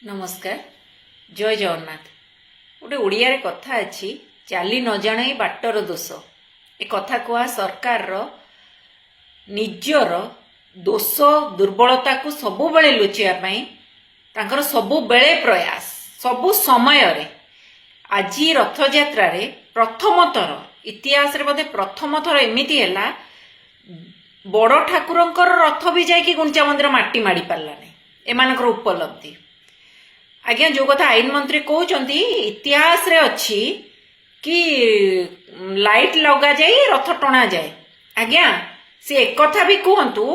नमस्कार जय जगन्नाथ। गोटे ओडिया रे कथा अच्छी चाली न जाने बाटर दोष ए कथा कुआ सरकार निजर दोष दुर्बलता को सबु बेले लुचिया पाई तांकर सबु बेले प्रयास सबु समय रे आज रथ यात्रा रे प्रथम थर इतिहास रे बोधे प्रथम थर एमिति हैला बड़ ठाकुरंकर रथ भी जाई गुंचा मंदिर माटी माड़ी पारला नै एमानकर उपलब्धि। आज्ञा जो कथा आईन मंत्री कहते इतिहास रे अच्छी कि लाइट लगा जाए रथ टणा जाए। आज्ञा से एक कथा भी कहतु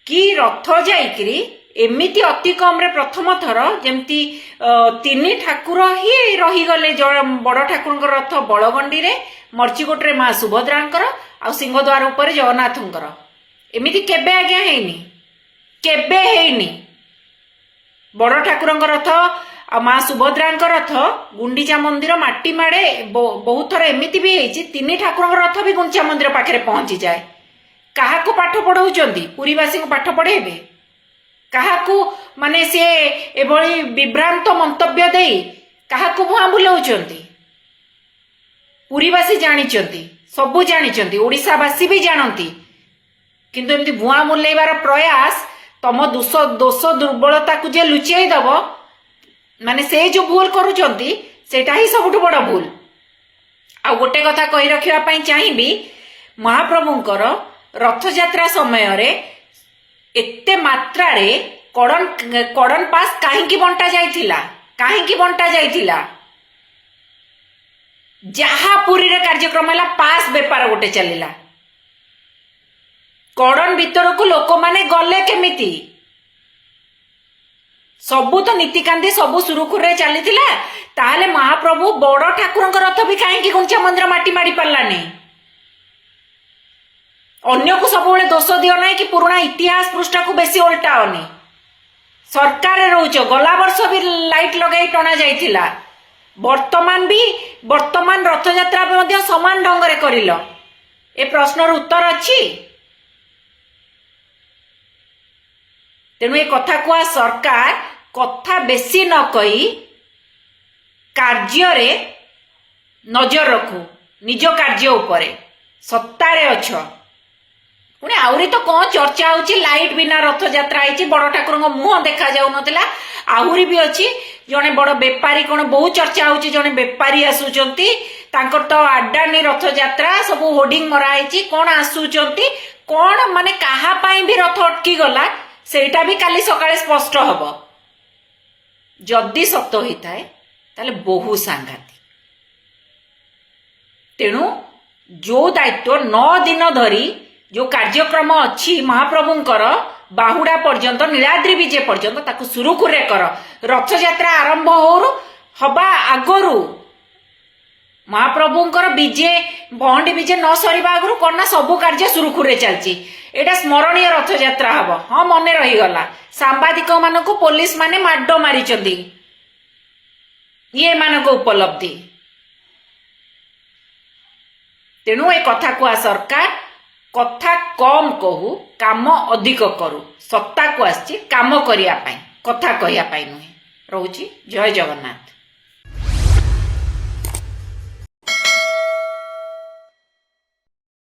कि रथ जाइकरी एमिति अति कम रे प्रथम थर जमती तीन ठाकुर ही रही गले बड़ ठाकुर रथ बलगंडी रे मर्चिकोट रे मां सुभद्रांकर आ सिंहद्वार उपर जगन्नाथंकर एमिति केबे आज्ञा हेनी केबे हेनी। बड़ ठाकुर रथ आ मां सुभद्रा रथ गुंडीचा मंदिर माटी माड़े बहुत थर एमिति भी है तीन ठाकुर रथ भी गुंडीचा मंदिर पाखे पहुंची जाए। क्या पाठ पढ़ाऊँ पुरीवासी को पाठ पढ़ेबे क्या माने सी एभली विभ्रांत मंतव्य दे क्या भुआ बुलाऊं। पुरीवासी जानी सबू जानी ओडिशावासी भी जानती किंतु एमती भुआ बुलेबार प्रयास तम दोष दुर्बलता को जे लुचाई दब माने से जो भूल करुचंती सेटा ही सबुठ बड़ भूल। आ गोटे कथा कही रखिया चाहिए महाप्रभुंकर रथ यात्रा समय रे एते मात्रा रे कड़न पास काहींकी बंटा जाइथिला जहा पुरी रे कार्यक्रम है पास बेपार गोटे चलिला कड़न भीतर को लोक माने गले केमिति सबू तो नीतिकांति सबू सुरुखुर चली ताले महाप्रभु बड़ ठाकुर रथ भी कहीं गुंचा मंदिर माटी माड़ी पारानी। अन्य को सब दोष दियो ना कि पुराना इतिहास पृष्ठा को बेसी उल्टाओनी। सरकार रोच गला वर्ष भी लाइट लगे टना जाइथिला वर्तमान रथ यात्रा समान ढंग रे करिल ए प्रश्नर उत्तर अच्छी। तेणु ये कथा कुआ सरकार कथा बेसी न कही कार्य रे नजर रखू निज कार्य उपरे सत्तारे अच्छ पुणी आहरी तो कौन चर्चा होची लाइट बिना रथ यात्रा है बड़ ठाकुर मुह देखा जाऊ नथिला आहरी भी अच्छी जने बड़ बेपारी कौन बहुत चर्चा होची जने बेपारी आसुचंती तांकर तो आडानी रथ यात्रा सब होर्डिंग मरा है कौन आसुचंती कौन माने काहा पाई भी रथ अटकी गला सेटा भी काली सकाळे स्पष्ट हब। जदि सत्य होता है ताले बहु सांघातिक। तेणु जो दायित्व 9 दिन धरी जो कार्यक्रम अच्छी महाप्रभुंकर बाहुड़ा पर्यंत नीलाद्री विजय पर्यंत ताकू सुरुखुरे कर रथ यात्रा आरंभ हवा आगरू महाप्रभुंकर विजय पहंडी विजय न सरीबा आगरू कौन सबू कार्य सुरुखुरे चलची एटा स्मरणीय रथ यात्रा हब। हाँ मन रहीगला सांबादिक मानक पुलिस माने माड मारी ये मानक उपलब्धि। तेणु ए कथा कुआ सरकार कथा कम कहू काम अधिक करू सत्ता को आसी काम करिया पाई कथा कहिया पाई नुहे। रोची जय जगन्नाथ।